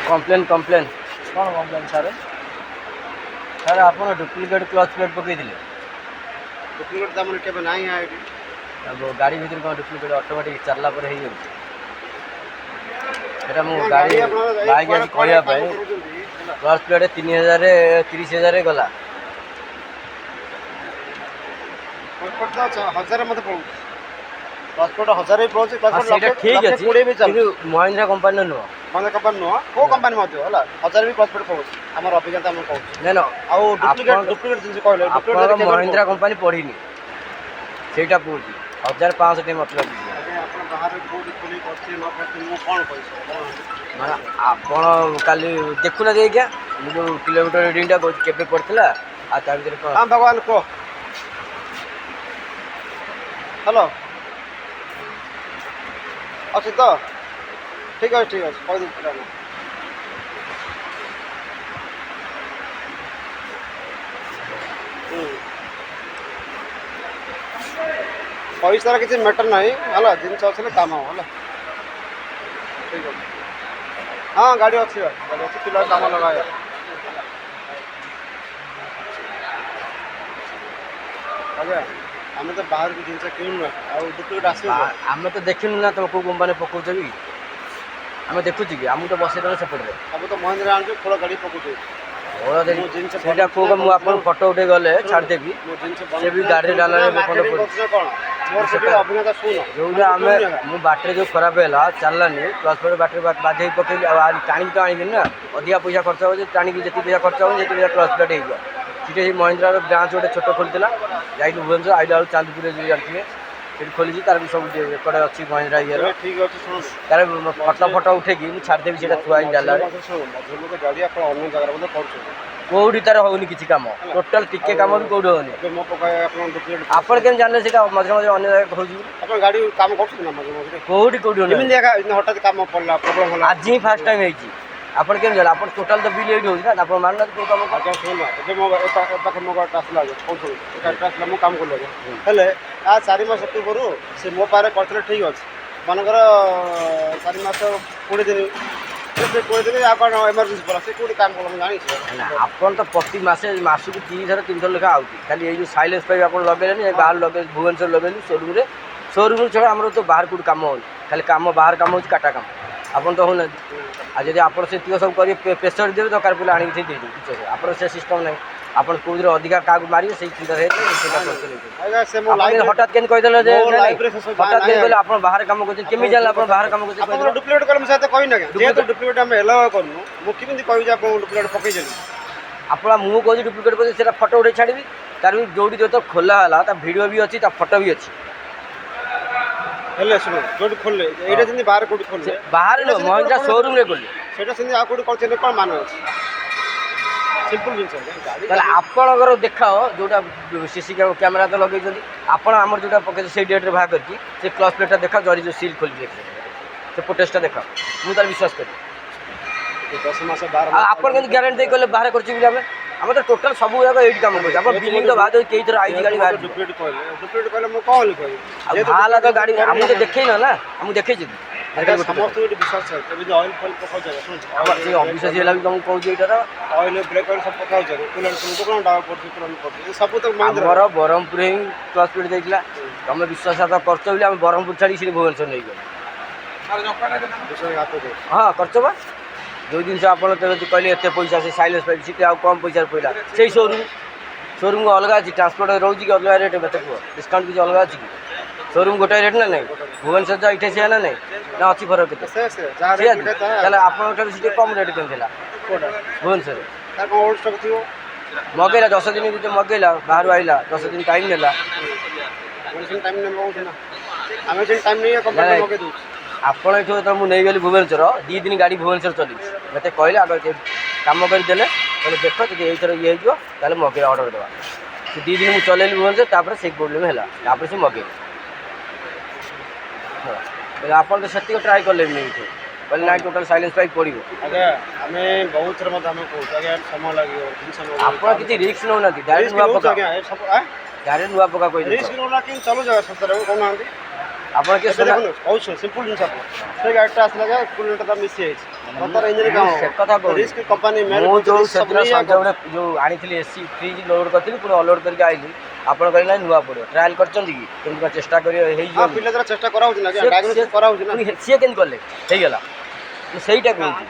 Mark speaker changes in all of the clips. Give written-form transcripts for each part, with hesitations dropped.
Speaker 1: Complain complain कौन complain sir sir आप duplicate clutch plate पकई
Speaker 2: duplicate दाम केबे नाही आइडी
Speaker 1: अब गाड़ी भीतर कौन डुप्लिकेट ऑटोमेटिक चलला पर हे एटा मु गाड़ी बाइक आज कहया क्लच प्लेट 3000 30,000 गला
Speaker 2: पासपोर्ट 1000 मत पड़ू पासपोर्ट 1000 ही पड़ू
Speaker 1: सेटा ठीक अछि किंतु महिंद्रा कंपनी नो
Speaker 2: मन कंपनी नो को कंपनी मत होला 1000 भी पासपोर्ट पड़ू हमर अभिज्ञता हम कहू
Speaker 1: न
Speaker 2: आ डुप्लिकेट जिंस कहले
Speaker 1: डुप्लिकेट महिंद्रा कंपनी पढ़िनी सेटा पूछी 1500 टाइम मतलब
Speaker 2: आपण बाहर कोड खोली करछे न करछे मु कोन कहै
Speaker 1: माने आपण काली देखुना दे क्या जो किलोमीटर रीडिंग टा केबे पड़तला आ ता भीतर को
Speaker 2: हां भगवान को हेलो अच्छा तो ठीक है कह दे पैसा किसी मैटर नहीं है जिन अच्छे कम हम है ठीक है हाँ गाड़ी अच्छी पिला कम लगा आज्ञा आम तो बाहर की जिन किणुना डुप्लिकेट आस
Speaker 1: आम तो देखनु ना तुम कौ कंपनी पकाउछ कि आम देखुच कि आमको तो बसई देना सेपटे
Speaker 2: सब तो महिंद्रा आनु खोल गाड़ी पकाउछ
Speaker 1: सेटा को मु आपन फोटो उठे गले छाड़ देबी से भी गाड़ी डाला रे फोटो
Speaker 2: कौन मोर से अभिनेता सुन
Speaker 1: जो आम मु बैटरी जो खराब है चललानी प्लस पर बैटरी बाधे पकई टाणी तो आनी ना अधिका पैसा खर्च हो टाणी जी पैसा खर्च हो प्लस प्लेट हो सीटे महिंद्रार ब्रांच गोटे छोट खोलता जाइए भुवनेश्वर आइला बेलू चांदपुर जानते से खोली तार भी सब कड़े अच्छी महिंद्रा ये
Speaker 2: ठीक अच्छे
Speaker 1: तार फटो फटो उठे छाड़देवी से थुआ डाला
Speaker 2: गाड़ी आप अन्य जगह कर
Speaker 1: कौटी तार होनी किसी कम टोटाल टिके कम भी कौटी होनी आपण के जानले से मझे मझे अन्य जगह हो
Speaker 2: गाड़ी काम कर
Speaker 1: कौटी कौटी
Speaker 2: हठात काम पड़ा प्रोब्लेम
Speaker 1: आज ही फास्ट टाइम होती आपण के जान आपण टोटाल तो बिल एडी होना आपण मान ना को काम
Speaker 2: अच्छा सुन ए मो पाखे मो गाड़ी आसला कौन आसला मो काम कर हेले आ 4 मास पूर्व से मो पारे करते ठीक अच्छे मनकर 4 मास 20 दिन से 20 दिन आप एमरजेंसी पड़ा से कोई काम कर जानी
Speaker 1: आपन तो प्रति मासे मासक 3,000 लेखा आउती खाली ये जो साइलेंस पाइप आप लगे बाहर लगे भुवनेश्वर लगे शोरूम छड़ा आम तो बाहर कौट काम हो खाली काम बाहर काम हो काटा काम आपन तो होना आज जब आप सब करेंगे प्रेसर देवे दरकार पड़े आने आप सिस्टम ना आप कौन अधिका क्या मारे से चिंता हठात के कहीदेल हठात कहले आप बाहर काम करमी जान आप बाहर काम
Speaker 2: डुप्लिकेट कल मुझे कही ना जेहतु डुप्लिकेट आम एलाउ करूँ मुझे कह डुप्लिकेट पकई
Speaker 1: आप मुझे कहूँ डुप्लिकेट कर फटो उठे छाड़ी तार भी जो जो खोला है भिडियो भी अच्छी फटो भी अच्छी
Speaker 2: हेले सुनो जो खोले एटा जंदी बाहर कोडी खोले
Speaker 1: बाहर नो महिंद्रा शोरूम रे खोले
Speaker 2: सेटा संदी आ कोडी करछे कोन मान अछि सिंपल जिंस गाड़ी
Speaker 1: ताले आपनगर देखाओ जोटा सीसी कैमरा तो लगे जंदी आपण हमर जोटा पके से डेट रे भाग करकी से क्लच प्लेटटा देखा जरी जो सील खोली देखे से फुटेजटा देखा मु तार विश्वास करी
Speaker 2: 10 मास 12 मास
Speaker 1: आपण के गारंटी दे कहले बाहर करछि बिले हम तो टोटल सब जगह एट काम कर आप बिलिंग तो बाद कई थर आई गाड़ी बाहर
Speaker 2: डुप्लिकेट कहले मु कहली कहि
Speaker 1: भाला तो गाड़ी हम तो देखे ना हम देखे छी
Speaker 2: समस्त विश्वास है तभी ऑयल फॉल पकाउ जाय सुन
Speaker 1: से ऑफिस से लाग तुम कहू एटा
Speaker 2: ऑयल ब्रेक ऑयल सब पकाउ जाय कूलर तुम कोन डाव पड़छ तुरंत पड़छ सब तो महिंद्रा
Speaker 1: हमर बरहमपुर ही क्लच प्लेट देइला हम विश्वास करछ बोली हम बरहमपुर छाड़ी से भुवनेश्वर नहीं गए
Speaker 2: ବିଷୟ ହାତ ଦେ
Speaker 1: ହଁ କରିଛ ବା ଯେଉଁ ଜିନିଷ ଆପଣ ଯଦି କହିଲେ ଏତେ ପଇସା ସେ ସାଇଲେନ୍ସ ପାଇପ୍ ସେଠି ଆଉ କମ୍ ପଇସାରେ ପଇଲା ସେଇ ସୋରୁମ୍ ଅଲଗା ଅଛି ଟ୍ରାନ୍ସପୋର୍ଟ ରହୁଛି କି ଅଲଗା ରେଟ୍ ମୋତେ କୁହ ଡିସକାଉଣ୍ଟ କିଛି ଅଲଗା ଅଛି କି ସୋରୁମ୍ ଗୋଟାଏ ରେଟ୍ ନା ନାହିଁ ଭୁବନେଶ୍ୱର ଯା ଏଠି ସେଇଆ ନା ନାହିଁ ନା ଅଛି ଫରକ କେତେ
Speaker 2: ସେ ଯାହା
Speaker 1: ସେଇଆ
Speaker 2: ରେଟ୍
Speaker 1: କି? ତାହେଲେ ଆପଣଙ୍କ ଠାରୁ ସେଠି କମ୍ ରେଟ୍ କେମିତି ଥିଲା
Speaker 2: କୋଉଟା
Speaker 1: ଭୁବନେଶ୍ୱରରେ
Speaker 2: ତାର କ'ଣ ଓଲ୍ଡ ଷ୍ଟକ୍ ଥିବ
Speaker 1: ମଗେଇଲା 10 ଦିନ ଭିତରେ ମଗେଇଲା ବାହାରୁ ଆଇଲା 10 ଦିନ ଟାଇମ୍ ନେଲା
Speaker 2: ମେଡ଼ିସିନ୍ ଟାଇମ୍ ନେବ କହୁଛି ନା ଆମେ ସେଠି ଟାଇମ୍ ନେଇ କମ୍ପାନୀ
Speaker 1: ନାଇଁ।
Speaker 2: ମଗେଇ ଦେଉଛି
Speaker 1: ଆପଣ ଏଠୁ ଯେତେବେଳେ ମୁଁ ନେଇଗଲି ଭୁବନେଶ୍ୱର 2 ଦିନ ଗାଡ଼ି ଭୁବନେଶ୍ୱର ଚଲେଇଛି ମୋତେ କହିଲେ ଆଗ କାମ କରିଦେଲେ କହିଲେ ଦେଖ ଯଦି ଏଇଥର ଇଏ ହେଇଯିବ ତାହେଲେ ମଗେଇବା ଅର୍ଡ଼ର ଦେବା ସେ 2 ଦିନ ମୁଁ ଚଲେଇଲି ଭୁବନେଶ୍ୱର ତାପରେ ସେଇ ପ୍ରୋବ୍ଲେମ୍ ହେଲା ତାପରେ ସେ ମଗେଇଲେ ହଁ ଆପଣ ତ ସେତିକି ଟ୍ରାଏ କଲେନି ଏଇଠୁ କହିଲେ ନାଇଁ ଟୋଟାଲ୍ ସାଇଲେନ୍ସ ପାଇପ୍ ପଡ଼ିବ
Speaker 2: ଆଜ୍ଞା ଆମେ ବହୁତ ଥର ମଧ୍ୟ ଆମେ କହୁଛୁ ଆଜ୍ଞା ସମୟ ଲାଗିବ ଜିନିଷ
Speaker 1: ଆପଣ କିଛି ରିସ୍କ ନେଉନାହାନ୍ତି ଡାଇରେକ୍ଟ ନୂଆ ପକା
Speaker 2: ଆଜ୍ଞା ଏ ସବୁ
Speaker 1: ଡାଇରେକ୍ଟ ନୂଆ ପକା କହିଲେ
Speaker 2: ରିସ୍କ ନେଉନା କିନ୍ତୁ ଚଲୁଛୁ ଆଜ୍ଞା ସତରେ କହୁନାହାନ୍ତି
Speaker 1: ଆପଣ କିଏ
Speaker 2: ଏବେ ଦେଖନ୍ତୁ କହୁଛୁ ସିମ୍ପଲ୍ ଜିନିଷ ଆପଣ ସେ ଗାଡ଼ିଟା ଆସିଲା ଯେ କୁଲରଟା ମିଶି ଯାଇଛି ତାର ଇଞ୍ଜିନ୍ କାମ
Speaker 1: ସେ କଥା କହୁଛି
Speaker 2: ରିସ୍କ କମ୍ପାନୀ
Speaker 1: ମୁଁ ଯେଉଁ ସେଦିନ ସଞ୍ଜବେଳେ ଯେଉଁ ଆଣିଥିଲି ଏସି ଫ୍ରିଜ୍ ଲୋଡ଼୍ କରିଥିଲି ପୁଣି ଅନଲୋଡ଼ କରିକି ଆଇଲି ଆପଣ କହିଲେ ନାଇଁ ନୂଆ ପଡ଼ିବ ଟ୍ରାଏଲ୍ କରିଛନ୍ତି କି କେମିତି କ'ଣ ଚେଷ୍ଟା କରିବ ହେଇଯିବ
Speaker 2: ପିଲା ଦ୍ୱାରା ଚେଷ୍ଟା କରାହେଉଛି ନା ଡାଇଗ୍ନୋସିସ୍ କରାହେଉଛି ନା
Speaker 1: ସିଏ କେମିତି କଲେ ହେଇଗଲା ମୁଁ ସେଇଟା କହୁଛି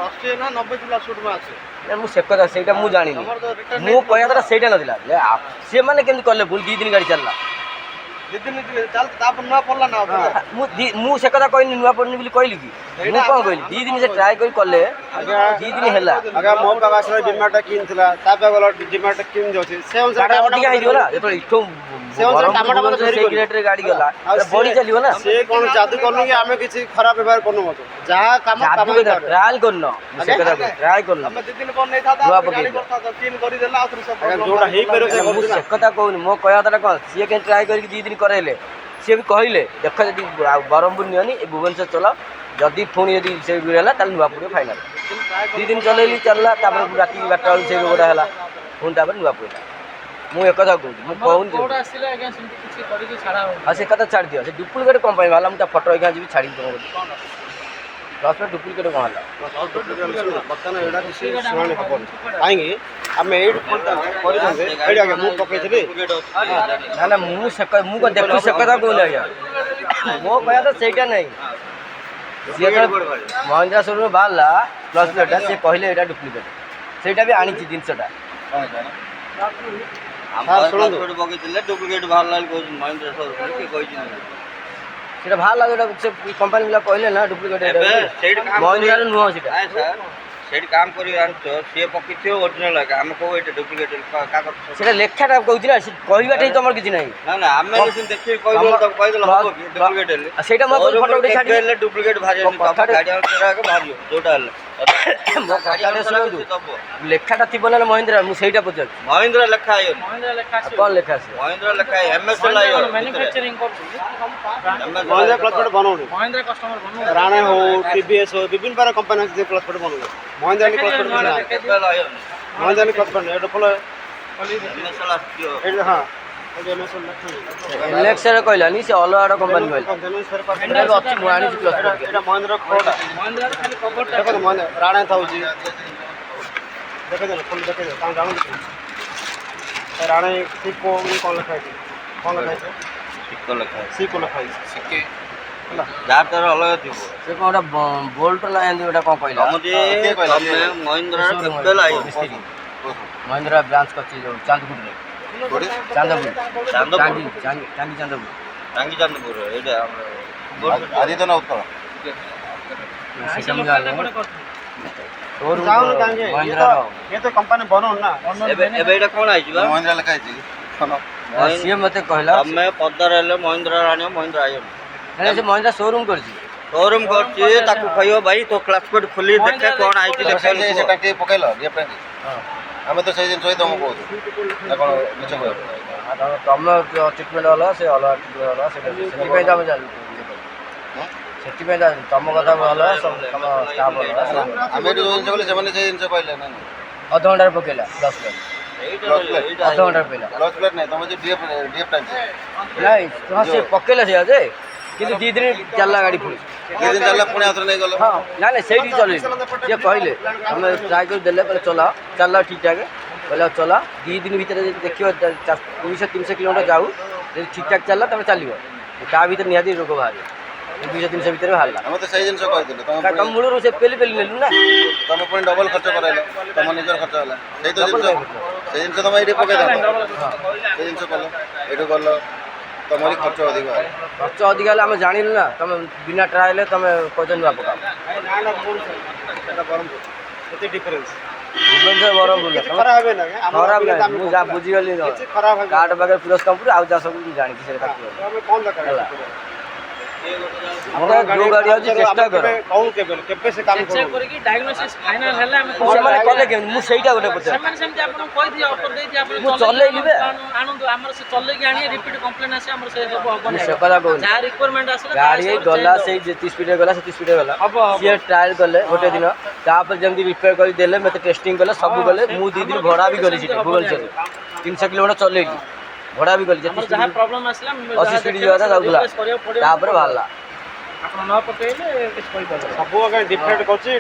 Speaker 2: ଅଶୀ ନା 90 କିଲୋ ସୁଟ୍ ଅଛି
Speaker 1: ନା ମୁଁ ସେ କଥା ସେଇଟା ମୁଁ ଜାଣିନି ମୁଁ କହିବା କଥା ସେଇଟା ନଥିଲା ସେମାନେ କେମିତି କଲେ ଭୁଲ 2 ଦିନ ଗାଡ଼ି ଚାଲିଲା
Speaker 2: 2 ଦିନ ଚାଲ ତାପରେ ନୂଆ ପଡ଼ିଲା ନା
Speaker 1: ମୁଁ ସେ କଥା କହିନି ନୂଆ ପଡ଼ିନି ବୋଲି କହିଲି କି ମୁଁ କ'ଣ କହିଲି 2 ଦିନ ସେ ଟ୍ରାଏ କରି କଲେ
Speaker 2: ଆଜ୍ଞା
Speaker 1: 2 ଦିନ ହେଲା
Speaker 2: ଆଜ୍ଞା ମୋ ପାଖ ଆସିଲା ଡିମାର୍ଟଟା କିଣିଥିଲା ତା ପାଖ ଗଲା ଡିମାର୍ଟଟା କିଣି ଯାଉଛି ସେ ଅନୁସାରେ
Speaker 1: ଅଧିକା ହେଇଯିବ ନା ଯେତେବେଳେ ଇଠୁ
Speaker 2: ସେ ଅନୁସାରେ କାମଟା ମୋତେ
Speaker 1: ସେଇ ରେଟ୍ରେ ଗାଡ଼ି ଗଲା ବଢ଼ି ଚାଲିବ ନା
Speaker 2: ସେ କ'ଣ ଯାଦୁ କରୁନୁ କି ଆମେ କିଛି ଖରାପ ବ୍ୟବହାର କରୁନୁ ମତେ ଯାହା କାମ କାମ
Speaker 1: ଟ୍ରାଏଲ୍ କରିନ ମୁଁ ସେ କଥା ଟ୍ରାଏ କରିନ
Speaker 2: ଆମେ 2 ଦିନ ପରେ ନେଇଥାନ୍ତା
Speaker 1: ନୂଆ
Speaker 2: ଗାଡ଼ି
Speaker 1: ପକେଇଲି।
Speaker 2: କରିଥାନ୍ତା କିନ୍ କରିଦେଲା ଆଉ ଥରେ ସବୁ ଯୋଉଟା ହେଇପାରିବ ସେ
Speaker 1: ମୁଁ
Speaker 2: କରୁଛି
Speaker 1: ସେ କଥା କହୁନି ମୋ କହିବା କଥାଟା କ'ଣ ସିଏ କେମିତି ଟ୍ରାଏ କରିକି 2 ଦିନ କରାଇଲେ ସିଏ ବି କହିଲେ ଦେଖ ଯଦି ବ୍ରହ୍ମପୁର ନିଅନି ଏ ଭୁବନେଶ୍ୱର ଚଲାଅ ଯଦି ପୁଣି ଯଦି ସେ ହେଲା ତାହେଲେ ନୂଆ ପଡ଼ିବ ଫାଇନାଲ୍ 2 ଦିନ ଚଲେଇଲି ଚାଲିଲା ତାପରେ ରାତି 12ଟା ବେଳକୁ ସେଇ ରୋଗଟା ହେଲା ପୁଣି ତାପରେ ନୂଆ ପଡ଼ିଲା ମୁଁ ଏ କଥା କହୁଛି ମୁଁ କହୁନି ଆଉ ସେ କଥା ଛାଡ଼ି ଦିଅ ସେ ଡୁପ୍ଲିକେଟ୍ କ'ଣ ପାଇଁ ବାହାରିଲା ମୁଁ ତା ଫଟୋ ଏଇକା ଯିବି ଛାଡ଼ିବି ତୁମକୁ ପ୍ଲସ୍ ଡୁପ୍ଲିକେଟ୍ କ'ଣ ହେଲା
Speaker 2: ବର୍ତ୍ତମାନ ଏଇଟା କିଛି ଶୁଣାଣି ହବନି କାହିଁକି ଆମେ ଏଇଠୁ କରିଥାନ୍ତେ ଏଇଠି ଆଜ୍ଞା ମୁଁ ପକେଇଥିଲି
Speaker 1: ନା ନା ମୁଁ ସେ ମୁଁ କ'ଣ ଦେଖୁଛି ସେ କଥା କହୁନି ଆଜ୍ଞା ମୋ କହିବା ତ ସେଇଟା ନାହିଁ ସିଏ ମହିନ୍ଦ୍ରା ସୋରୁମ୍ ବାହାରିଲା ପ୍ଲସ୍ ଟୁ ଏଟା ସିଏ କହିଲେ ଏଇଟା ଡୁପ୍ଲିକେଟ୍ ସେଇଟା ବି ଆଣିଛି ଜିନିଷଟା
Speaker 3: ପକେଇଥିଲେ ଡୁପ୍ଲିକେଟ୍ ବାହାରିଲା କହୁଛନ୍ତି ମହିନ୍ଦ୍ରା ସୋରୁମ୍ କିଏ କହିଛି
Speaker 1: ସେଇଟା ବାହାରିଲା ଯୋଉଟା ସେ କମ୍ପାନୀ ପିଲା କହିଲେ ନା ଡୁପ୍ଲିକେଟ୍
Speaker 3: ସେଇଠି
Speaker 1: ମହିନ୍ଦ୍ରାର ନୁହଁ ସେଇଟା
Speaker 3: ନାଇଁ ସାର୍ ସେଇଠି କାମ କରି ଆଣିଛ ସିଏ ପକେଇଥିବ ଅରିଜିନାଲ୍ ଆଜ୍ଞା ଆମେ କହୁ ଏଇଟା ଡୁପ୍ଲିକେଟ୍ କାଗଜ
Speaker 1: ସେଇଟା ଲେଖାଟା କହୁଛି ନା ସେ କହିବାଟା ହିଁ ତମର କିଛି ନାହିଁ
Speaker 3: ନା ନା ଆମେ ଦେଖିକି କହିଦେଲେ ତାକୁ କହିଦେଲେ ହବ କି ଡୁପ୍ଲିକେଟ୍ ହେଲେ
Speaker 1: ଆଉ ସେଇଟା ମୋ ଫଟୋ ଉଠେଇ ଛାଡ଼ି
Speaker 3: ହେଲେ ଡୁପ୍ଲିକେଟ୍ ବାହାରିବନି ତମ ଗାଡ଼ି ବାହାରିବ ଯୋଉଟା ହେଲେ
Speaker 1: ମୋ କଥାଟା ଶୁଣନ୍ତୁ ଲେଖାଟା ଥିବ ନା ମହିନ୍ଦ୍ରା ମୁଁ ସେଇଟା ପଚାରୁଛି
Speaker 3: ମହିନ୍ଦ୍ରା ଲେଖା ହେଇଗନି
Speaker 1: ଆଉ କ'ଣ ଲେଖା ଆସିବ
Speaker 3: ମହିନ୍ଦ୍ରା ଲେଖା ଏମ୍ଏସ୍ଏଲ୍
Speaker 2: ମହିନ୍ଦ୍ରା କ୍ଲଚ୍ ପେଟ୍ ବନଉନି ରାଣା ହଉ ଟିଭିଏସ୍ ହଉ ବିଭିନ୍ନ ପ୍ରକାର କମ୍ପାନୀ ଅଛି କ୍ଲଚ୍ ପେଟ୍ ବନଉନି ମହିନ୍ଦ୍ରା କ୍ଲଚ୍ ପେଟ୍ ମହିନ୍ଦ୍ରା କ୍ଲଚ୍ ପେଟ୍ ଏଇଟା ଭଲ
Speaker 3: ଏମ୍ଏସ୍ଏଲ୍ ଆସିଥିବ
Speaker 2: ଏଇଟା ହଁ
Speaker 1: ଏଲେକ୍ସରେ କହିଲାନି ସେ ଅଲଗା ଗୋଟେ କମ୍ପାନୀ କହିଲା ଏଇଟା ବି ଅଛି ମୁଁ ଆଣିଛି ପ୍ଲସ୍
Speaker 2: ଏଇଟା ମହିନ୍ଦ୍ରା ଖୋଟା ଦେଖନ୍ତୁ ମହିନ୍ଦ୍ରା ରାଣା ଥାଉଛି ଦେଖେଇଦେଲେ ଫୁଲ୍ ଦେଖେଇଦେଲେ ତାଙ୍କୁ ଜାଣନ୍ତୁ ରାଣା ସିକୋ କ'ଣ ଲେଖା ହେଇଛି କ'ଣ ଲେଖା ହେଇଛି
Speaker 3: ଠିକ ଲେଖା
Speaker 2: ସିକୋ ଲେଖା ହେଇଛି ହେଲା
Speaker 3: ଯାହାର ତାର ଅଲଗା ଥିବ
Speaker 1: ସେ କ'ଣ ଗୋଟେ ବୋଲ୍ଟ ନା ଏମିତି ଗୋଟେ କ'ଣ କହିଲା
Speaker 3: ତମେ ମହିନ୍ଦ୍ରାର କେବେ ଲାଇନ
Speaker 1: ମହିନ୍ଦ୍ରା ବ୍ରାଞ୍ଚ କରିଛି ଯେଉଁ ଚାନ୍ଦପୁରରେ ଚାନ୍ଦପୁର ଟାଙ୍ଗି ଚାନ୍ଦପୁର
Speaker 3: ଟାଙ୍ଗି ଚାନ୍ଦପୁର ଏଇଟା ଆମର
Speaker 4: ଆଦିତ୍ୟନା ଉତ୍କଳ
Speaker 1: ସେଇଟା ମୁଁ ଜାଣିନି
Speaker 2: ଯାଉନି କାହିଁକି
Speaker 1: ମହିନ୍ଦ୍ରାର
Speaker 2: ଇଏ ତ କମ୍ପାନୀ ବନଉନି ନା
Speaker 3: ଏବେ ଏବେ ଏଇଟା କ'ଣ ହେଇଛି ବା
Speaker 4: ମହିନ୍ଦ୍ରା ଲେଖା ହେଇଛି
Speaker 1: ସିଏ ମୋତେ କହିଲା
Speaker 3: ତମେ ପଦାରେ ହେଲେ ମହିନ୍ଦ୍ରା ଆଣିବ ମହିନ୍ଦ୍ରା ଆଇବନି
Speaker 1: ନାଇଁ ସେ ମହିନ୍ଦ୍ରା ସୋରୁମ୍ କରିଛି
Speaker 3: ଶୋରୁମ୍ କରୁଛି ତାକୁ କହିବ ଭାଇ ତୋ କ୍ଲାସ୍ କୋଡ୍ ଖୋଲି ଦେଖେ କ'ଣ ଆଇଛି ଦେଖେ
Speaker 4: ସେ ଟାଙ୍କି ପକେଇଲ ଡିଏଫ୍ ଟାଙ୍କି ଆମେ ତ ସେଇ ଜିନିଷ ହିଁ ତମକୁ କହୁଛୁ ନା କ'ଣ ମିଛ କହିବ
Speaker 1: ତମ ଟ୍ରିଟମେଣ୍ଟ ଅଲଗା ସେ ଅଲଗା ଟ୍ରିଟମେଣ୍ଟ ଅଲଗା ସେଇଟା ସେଥିପାଇଁ ତ ଆମେ ସେଥିପାଇଁ ତମ କଥା ଅଲଗା ତମ ଷ୍ଟାଫ୍ ଅଲଗା
Speaker 4: ଆମେ ଏଠି ଯେଉଁ ଜିନିଷ କହିଲେ ସେମାନେ ସେଇ ଜିନିଷ କହିଲେ ନା
Speaker 1: ଅଧଘଣ୍ଟାରେ ପକେଇଲା 10 ପ୍ଲେଟ୍ ଅଧଘଣ୍ଟାରେ ପକେଇଲା
Speaker 4: କ୍ଲଚ୍ ପ୍ଲେଟ୍ ନାହିଁ ତମେ ଯେଉଁ ଡିଏଫ୍ ଟାଙ୍କି
Speaker 1: ନାଇଁ ହଁ ସେ ପକେଇଲା ସେଇଆ ଯେ କିନ୍ତୁ 2 ଦିନ ଚାଲିଲା ଗାଡ଼ି ପୁଣି
Speaker 4: 2 ଦିନ ଚାଲିଲା ପୁଣି ଆଉଥରେ ନେଇଗଲ
Speaker 1: ହଁ ନାଇଁ ନାଇଁ ସେଇଠି ଚଲେଇଲି ସିଏ କହିଲେ ତମେ ଟ୍ରାଏ କରି ଦେଲେ କହିଲେ ଚଲାଅ ଚାଲିଲା ଠିକ୍ ଠାକ୍ କହିଲେ ଚଲା 2 ଦିନ ଭିତରେ ଯଦି ଦେଖିବ 200-300 କିଲୋମିଟର ଯାଉ ଯଦି ଠିକ୍ ଠାକ୍ ଚାଲିଲା ତମେ ଚାଲିବ ତା ଭିତରେ ନିହାତି ରୋଗ ବାହାରିବ 200-300 ଭିତରେ ବାହାରିଲା।
Speaker 4: ଆମେ ତ ସେଇ ଜିନିଷ କହିଥିଲୁ
Speaker 1: ତମ ମୂଳରୁ ସେ ପେଲି ନେଲୁ ନା।
Speaker 4: ତମେ ପୁଣି ଡବଲ ଖର୍ଚ୍ଚ କରାଇଲ, ତମ ନିଜର ଖର୍ଚ୍ଚ ହେଲା। ସେଇ ତ ଜିନିଷ, ସେଇ ଜିନିଷ ତମେ ଏଇଠି ପକେଇଥାନ୍ତ। ସେଇ ଜିନିଷ କଲ, ଏଇଠୁ ଗଲ, ତମରି ଖର୍ଚ୍ଚ ଅଧିକ ହେଲା।
Speaker 1: ଖର୍ଚ୍ଚ ଅଧିକ ହେଲେ ଆମେ ଜାଣିଲୁ ନା, ତମେ ବିନା ଟ୍ରାଏଲେ ତମେ କହୁଛ ନୂଆ ପକାଅ।
Speaker 2: ସେଟା ବ୍ରହ୍ମପୁର, ଏତେ ଡିଫରେନ୍ସ
Speaker 1: ଭୁବନେଶ୍ୱର ବରହମପୁର
Speaker 2: କିଛି ଖରାପ ହେବେ ନା
Speaker 1: ଖରାପ ନାହିଁ, ମୁଁ ଯାହା ବୁଝିଗଲି
Speaker 2: କିଛି ଖରାପ ହେବେ
Speaker 1: କାର୍ଡ଼ ପାଖରେ ଫିରୋଜକାମପୁର, ଆଉ ଯାହା ସବୁ ମୁଁ ଜାଣିଛି ସେଟା।
Speaker 2: ଆମେ କଣ ଦରକାର
Speaker 1: ହେଲା। ଆମର ଯୋଉ ଗାଡ଼ି ଅଛି ଚେଷ୍ଟା କର।
Speaker 2: କହୁନ କେବେ ସେ କାମ
Speaker 5: ଚେକ୍ କରିକି ଡାଇଗ୍ନୋସିସ୍ ଫାଇନାଲ ହେଲେ ଆମେ
Speaker 1: ସେମାନେ କଲେ କେମିତି? ମୁଁ ସେଇଟା ଗୋଟେ ପଚାର।
Speaker 5: ସେମାନେ ସେମିତି ଆପଣଙ୍କୁ କହିଦିଏ, ଅଫର ଦେଇଦିଏ, ଆପଣ
Speaker 1: ମୁଁ ଚଲେଇଲି ବେ।
Speaker 5: ଆଣନ୍ତୁ। ଆମର ସେ ଚଲେଇକି ଆଣିବେ, ରିପିଟ୍ କମ୍ପ୍ଲେନ୍ ଆସେ, ଆମର ସେ ସବୁ
Speaker 1: ମୁଁ
Speaker 5: ହବନି।
Speaker 1: ସେ କଥା କହୁନି।
Speaker 5: ଯାହା ରିକ୍ୱାରମେଣ୍ଟ ଆସିଲା
Speaker 1: ଗାଡ଼ି ଗଲା ସେଇ ଯେତିକି ସ୍ପିଡ଼ରେ ଗଲା ସେତିକି ସ୍ପିଡ଼ରେ ଗଲା। ସିଏ ଟ୍ରାଏଲ୍ କଲେ ଗୋଟେ ଦିନ, ତାପରେ ଯେମିତି ରିପେୟାର କରି ଦେଲେ, ମୋତେ ଟେଷ୍ଟିଂ କଲେ, ସବୁ କଲେ। ମୁଁ 2 ଦିନ ଭଡ଼ା ବି ଗଲି ସେଠି ଭୁବନେଶ୍ୱରରେ। 300 କିଲୋମିଟର ଚଲେଇଲି, ଭଡ଼ା ବି ଗଲି।
Speaker 5: ଆମର ଯାହା ପ୍ରୋବ୍ଲେମ୍ ଆସିଲା
Speaker 1: 80 ସ୍ପିଡ଼ ଯିବା ଯାଉଥିଲା, ତାପରେ ବାହାରିଲା।
Speaker 5: ଆପଣ ନ ପକେଇଲେ କିଛି କହିପାରିବେ।
Speaker 2: ସବୁ ଆଜ୍ଞା ଡିପେଣ୍ଡ କରୁଛି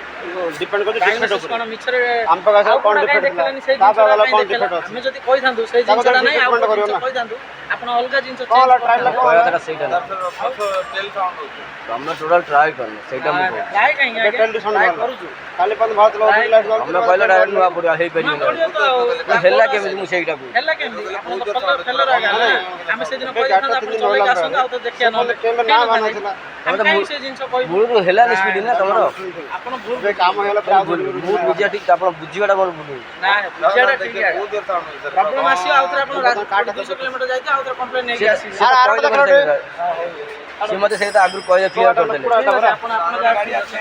Speaker 5: ଡାଇଗ୍ନୋସିସ୍ କଣ ମିଛରେ
Speaker 2: ଆମ ପାଖରେ
Speaker 5: ଆଉ
Speaker 2: କଣ
Speaker 5: କାଇଁ
Speaker 2: ଡିଫେକ୍ଟ ଥିଲା,
Speaker 5: ଦେଖେଇଲେନି ସେଇ
Speaker 2: ତା
Speaker 5: ଜିନିଷଟା
Speaker 2: ପାଖରେ
Speaker 5: କାଇଁ
Speaker 2: କଣ
Speaker 5: ଦେଖେଇଲା?
Speaker 2: ଡିଫେକ୍ଟ ଅଛି
Speaker 5: ଆମେ ଯଦି କହିଥାନ୍ତୁ ସେଇ
Speaker 2: ତାକୁ
Speaker 5: ଜିନିଷଟା
Speaker 2: ତାକୁ
Speaker 5: ନାହିଁ, ଆଉ
Speaker 2: treatment
Speaker 5: ଗୋଟେ
Speaker 2: କରିବ
Speaker 5: ଜିନିଷ
Speaker 2: ନା।
Speaker 5: କହିଥାନ୍ତୁ, ଆପଣ ଅଲଗା ଜିନିଷ
Speaker 2: କଣ ହେଲା,
Speaker 5: change
Speaker 2: trial ଟା
Speaker 5: କରିଥାନ୍ତେ।
Speaker 1: କହିବା କଥା ସେଇଟା ନା। ତମେ ଟୋଟାଲ ଟ୍ରାଏ କରିନ, ସେଇଟା ମୁଁ କହୁଛି।
Speaker 5: ଟ୍ରାଏ କାହିଁକି ଆଜ୍ଞା?
Speaker 2: ଟେଲ୍ ଡିସନ୍
Speaker 5: ଟ୍ରାଏ
Speaker 2: ଭଲ।
Speaker 5: କରୁଛୁ।
Speaker 2: କାଲି ପର୍ଯ୍ୟନ୍ତ ଭାବୁଥିଲ
Speaker 1: ତମେ କହିଲ ଡାଇରେକ୍ଟ ନୂଆ ପଡ଼ିଆ ହେଇପାରିବନି।
Speaker 5: ନୂଆ ପଡ଼ିବ ତ ଆଉ।
Speaker 1: ହେଲା କେମିତି? ମୁଁ ସେଇଟା କହୁଛି।
Speaker 5: ହେଲା କେମିତି? ଆପଣ ତ ଫେଲର ଆଜ୍ଞା ନା। ଆମେ ସେଦିନ କହିଥାନ୍ତୁ ଆପଣ ଚଲେଇକି ଆସନ୍ତୁ, ଆଉ ତ ଦେଖିବା ନହେଲେ।
Speaker 2: ନା ମାନୁଥିଲା
Speaker 5: ଆମେ କାହିଁକି ସେ ଜିନିଷ କହିବୁ?
Speaker 1: ମୂଳରୁ ହେଲାନି ସ୍ପିଡ଼ ନା ତମର।
Speaker 5: ଆପଣ ଭୁଲ
Speaker 2: ଏବେ କାମ ହେଇଗଲା
Speaker 1: ଭୁଲ ମୁଁ ବୁଝିବା ଠିକ୍, ଆପଣ ବୁଝିବାଟା ମୋର ଭୁଲ।
Speaker 5: ନା ବୁଝିବାଟା ଠିକ୍ ଆଜ୍ଞା। ପ୍ରୋବ୍ଲେମ୍ ଆସିବ, ଆଉ ଥରେ ଆପଣ 200 କିଲୋମିଟର ଯାଇଥିବେ, ଆଉ ଥରେ କମ୍ପ୍ଲେନ୍ ନେଇକି ଆସିବେ।
Speaker 1: ସିଏ ମୋତେ ସେଇଟା ଆଗରୁ କହିଲେ କ୍ଲିୟର କରିଦେଲେ।
Speaker 5: ଠିକ୍ ଅଛି, ଆପଣ ଯାହା ଠିକ୍ ଅଛି।